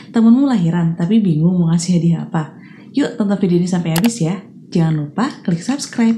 Temenmu lahiran tapi bingung mau ngasih hadiah apa? Yuk tonton video ini sampai habis ya. Jangan lupa klik subscribe.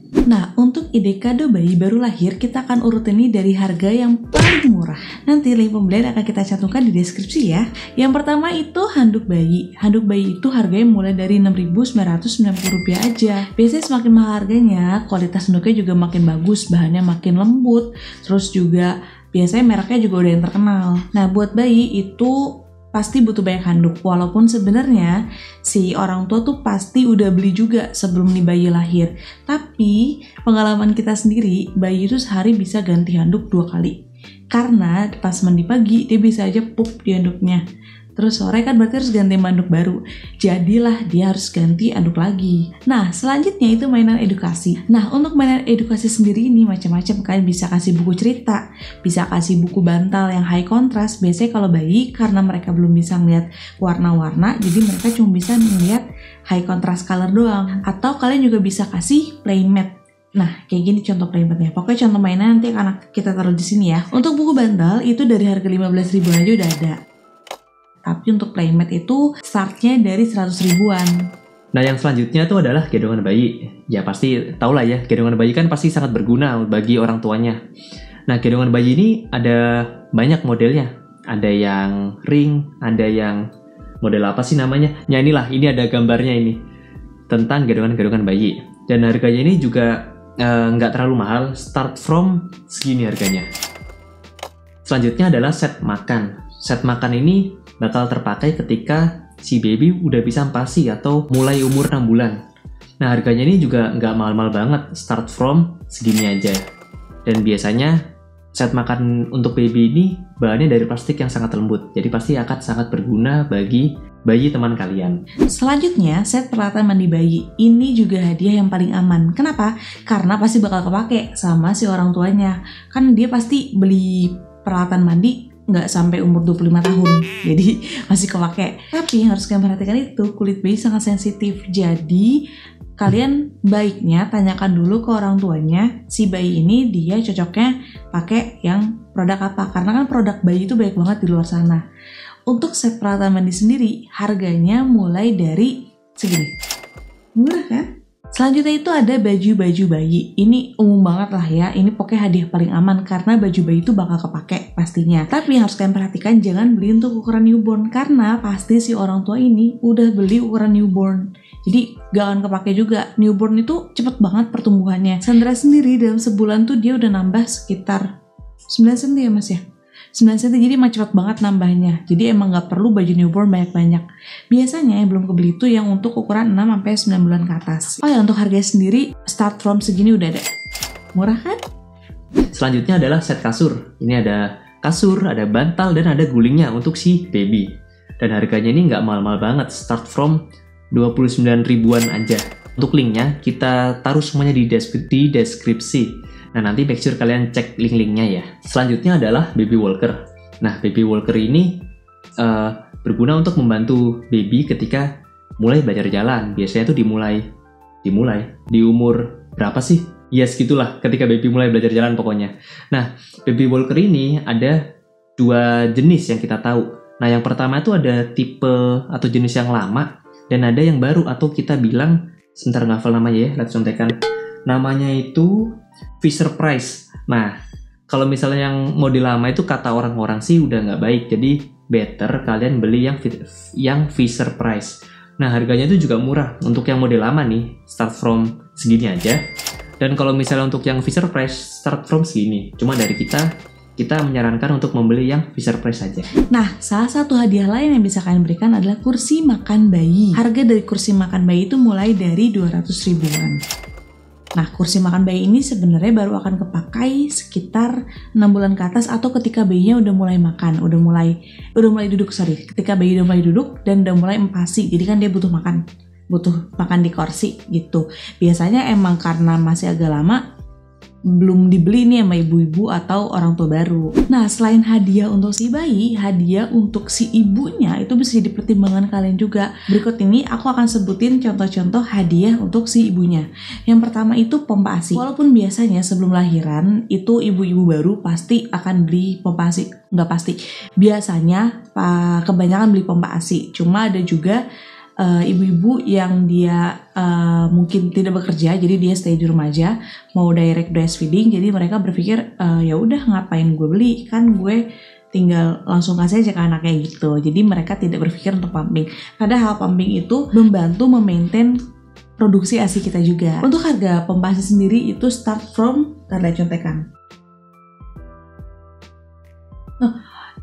Nah, untuk ide kado bayi baru lahir, kita akan urutin ini dari harga yang paling murah. Nanti link pembelian akan kita cantumkan di deskripsi ya. Yang pertama itu handuk bayi. Handuk bayi itu harganya mulai dari Rp6.990 aja. Biasanya semakin mahal harganya, kualitas handuknya juga makin bagus, bahannya makin lembut. Terus juga biasanya mereknya juga udah yang terkenal. Nah, buat bayi itu pasti butuh banyak handuk, walaupun sebenarnya si orang tua tuh pasti udah beli juga sebelum nih bayi lahir. Tapi pengalaman kita sendiri, bayi itu sehari bisa ganti handuk 2 kali. Karena pas mandi pagi dia bisa aja pup di handuknya. Terus sore kan berarti harus ganti handuk baru. Jadilah dia harus ganti handuk lagi. Nah, selanjutnya itu mainan edukasi. Nah, untuk mainan edukasi sendiri ini macam-macam. Kalian bisa kasih buku cerita, bisa kasih buku bantal yang high contrast. Biasanya kalau bayi, karena mereka belum bisa ngeliat warna-warna, jadi mereka cuma bisa ngeliat high contrast color doang. Atau kalian juga bisa kasih playmat. Nah, kayak gini contoh playmatnya. Pokoknya contoh mainan nanti akan kita taruh di sini ya. Untuk buku bantal itu dari harga 15.000 aja udah ada. Tapi untuk playmat itu startnya dari 100 ribuan. Nah, yang selanjutnya itu adalah gendongan bayi. Ya pasti tau lah ya, gendongan bayi kan pasti sangat berguna bagi orang tuanya. Nah, gendongan bayi ini ada banyak modelnya. Ada yang ring, ada yang model apa sih namanya? Ya inilah, ini ada gambarnya ini. Tentang gendongan bayi. Dan harganya ini juga nggak terlalu mahal, start from segini harganya. Selanjutnya adalah set makan. Set makan ini bakal terpakai ketika si baby udah bisa MPASI atau mulai umur 6 bulan. Nah, harganya ini juga nggak mahal-mahal banget, start from segini aja. Dan biasanya set makan untuk baby ini bahannya dari plastik yang sangat lembut, jadi pasti akan sangat berguna bagi bayi teman kalian. Selanjutnya, set peralatan mandi bayi. Ini juga hadiah yang paling aman. Kenapa? Karena pasti bakal kepake sama si orang tuanya. Kan dia pasti beli peralatan mandi nggak sampai umur 25 tahun, jadi masih kepake. Tapi yang harus kalian perhatikan itu, kulit bayi sangat sensitif. Jadi kalian baiknya tanyakan dulu ke orang tuanya, si bayi ini dia cocoknya pakai yang produk apa, karena kan produk bayi itu banyak banget di luar sana. Untuk set peralatan mandi sendiri, harganya mulai dari segini. Murah kan? Selanjutnya itu ada baju-baju bayi. Ini umum banget lah ya. Ini pokoknya hadiah paling aman karena baju bayi itu bakal kepake pastinya. Tapi yang harus kalian perhatikan, jangan beli untuk ukuran newborn karena pasti si orang tua ini udah beli ukuran newborn. Jadi gak akan kepake juga. Newborn itu cepet banget pertumbuhannya. Sandra sendiri dalam sebulan tuh dia udah nambah sekitar 9 cm ya mas ya? 9 cm, jadi emang cepet banget nambahnya. Jadi emang gak perlu baju newborn banyak-banyak. Biasanya yang belum kebeli itu yang untuk ukuran 6-9 bulan ke atas. Oh ya, untuk harganya sendiri start from segini udah ada. Murah kan? Selanjutnya adalah set kasur. Ini ada kasur, ada bantal, dan ada gulingnya untuk si baby. Dan harganya ini nggak mahal-mahal banget, start from 29 ribuan aja. Untuk linknya kita taruh semuanya di deskripsi. Nah, nanti make sure kalian cek link-linknya ya. Selanjutnya adalah baby walker. Nah, baby walker ini berguna untuk membantu baby ketika mulai belajar jalan. Biasanya tuh dimulai di umur berapa sih? Ya segitulah, ketika baby mulai belajar jalan pokoknya. Nah, baby walker ini ada 2 jenis yang kita tahu. Nah, yang pertama itu ada tipe atau jenis yang lama, dan ada yang baru atau kita bilang, sebentar ngafal namanya ya, lihat contekan. Namanya itu Fisher Price. Nah, kalau misalnya yang model lama itu kata orang-orang sih udah nggak baik, jadi better kalian beli yang Fisher Price. Nah, harganya itu juga murah untuk yang model lama nih, start from segini aja. Dan kalau misalnya untuk yang Fisher Price start from segini, cuma dari kita menyarankan untuk membeli yang Fisher Price saja. Nah, salah satu hadiah lain yang bisa kalian berikan adalah kursi makan bayi. Harga dari kursi makan bayi itu mulai dari 200 ribuan. Nah, kursi makan bayi ini sebenarnya baru akan kepakai sekitar 6 bulan ke atas atau ketika bayinya udah mulai makan, udah mulai duduk, ketika bayi udah mulai duduk dan udah mulai MPASI. Jadi kan dia butuh makan di kursi gitu. Biasanya emang karena masih agak lama, belum dibeli nih sama ibu-ibu atau orang tua baru. Nah, selain hadiah untuk si bayi, hadiah untuk si ibunya itu bisa jadi pertimbangan kalian juga. Berikut ini aku akan sebutin contoh-contoh hadiah untuk si ibunya. Yang pertama itu pompa ASI. Walaupun biasanya sebelum lahiran itu ibu-ibu baru pasti akan beli pompa ASI. Nggak pasti. Biasanya kebanyakan beli pompa ASI. Cuma ada juga ibu-ibu yang dia mungkin tidak bekerja, jadi dia stay di rumah aja, mau direct breastfeeding, jadi mereka berpikir ya udah ngapain gue beli, kan gue tinggal langsung kasih aja ke anaknya gitu. Jadi mereka tidak berpikir untuk pumping. Padahal pumping itu membantu memaintain produksi ASI kita juga. Untuk harga pompa ASI sendiri itu start from, lihat contekan.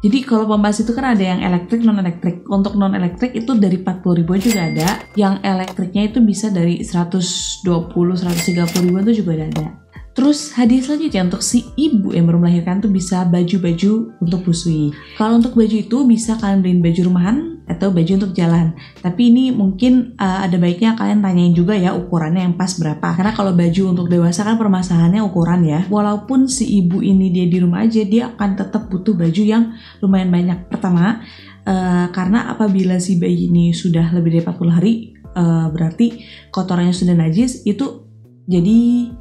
Jadi kalau pompa ASI itu kan ada yang elektrik, non-elektrik. Untuk non-elektrik itu dari 40.000 juga ada. Yang elektriknya itu bisa dari 120, 130 ribuan itu juga ada. Terus hadiah selanjutnya untuk si ibu yang baru melahirkan tuh bisa baju-baju untuk busui. Kalau untuk baju itu bisa kalian beliin baju rumahan atau baju untuk jalan. Tapi ini mungkin ada baiknya kalian tanyain juga ya ukurannya yang pas berapa. Karena kalau baju untuk dewasa kan permasalahannya ukuran ya. Walaupun si ibu ini dia di rumah aja, dia akan tetap butuh baju yang lumayan banyak. Pertama, karena apabila si bayi ini sudah lebih dari 40 hari, berarti kotorannya sudah najis, itu jadi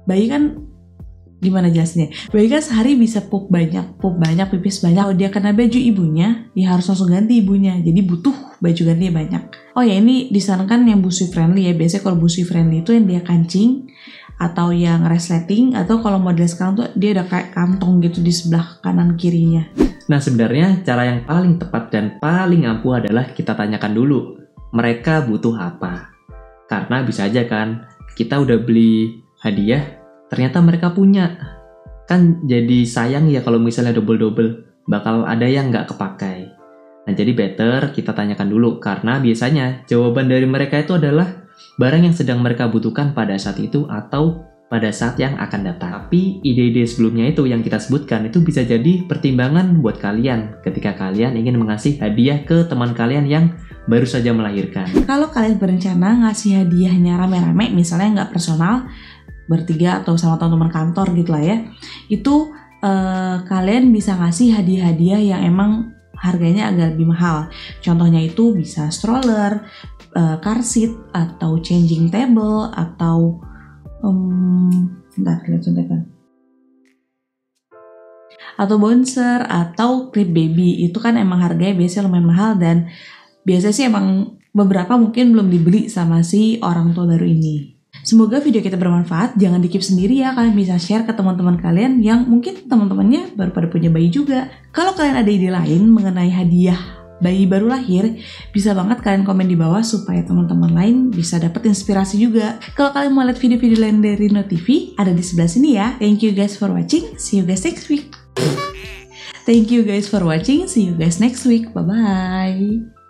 bayi kan gimana jelasnya? Bayi kan sehari bisa pup banyak, pipis banyak. Kalau dia kena baju ibunya, ya harus langsung ganti ibunya. Jadi butuh baju ganti banyak. Oh ya, ini disarankan yang busui friendly ya. Biasanya kalau busui friendly itu yang dia kancing atau yang resleting, atau kalau model sekarang tuh dia ada kayak kantong gitu di sebelah kanan kirinya. Nah, sebenarnya cara yang paling tepat dan paling ampuh adalah kita tanyakan dulu mereka butuh apa. Karena bisa aja kan kita udah beli hadiah, ternyata mereka punya. Kan jadi sayang ya kalau misalnya double-double, bakal ada yang nggak kepakai. Nah, jadi better kita tanyakan dulu, karena biasanya jawaban dari mereka itu adalah barang yang sedang mereka butuhkan pada saat itu atau pada saat yang akan datang. Tapi ide-ide sebelumnya itu yang kita sebutkan itu bisa jadi pertimbangan buat kalian ketika kalian ingin mengasih hadiah ke teman kalian yang baru saja melahirkan. Kalau kalian berencana ngasih hadiahnya rame-rame, misalnya nggak personal, bertiga atau sama teman-teman kantor gitu lah ya, itu kalian bisa ngasih hadiah-hadiah yang emang harganya agak lebih mahal. Contohnya itu bisa stroller, car seat, atau changing table, atau atau bouncer, atau crib baby. Itu kan emang harganya biasanya lumayan mahal, dan biasanya sih emang beberapa mungkin belum dibeli sama si orang tua baru ini. Semoga video kita bermanfaat. Jangan di-keep sendiri ya, kalian bisa share ke teman-teman kalian yang mungkin teman-temannya baru pada punya bayi juga. Kalau kalian ada ide lain mengenai hadiah bayi baru lahir, bisa banget kalian komen di bawah supaya teman-teman lain bisa dapat inspirasi juga. Kalau kalian mau lihat video-video lain dari Rino TV, ada di sebelah sini ya. Thank you guys for watching. See you guys next week. Thank you guys for watching. See you guys next week. Bye-bye.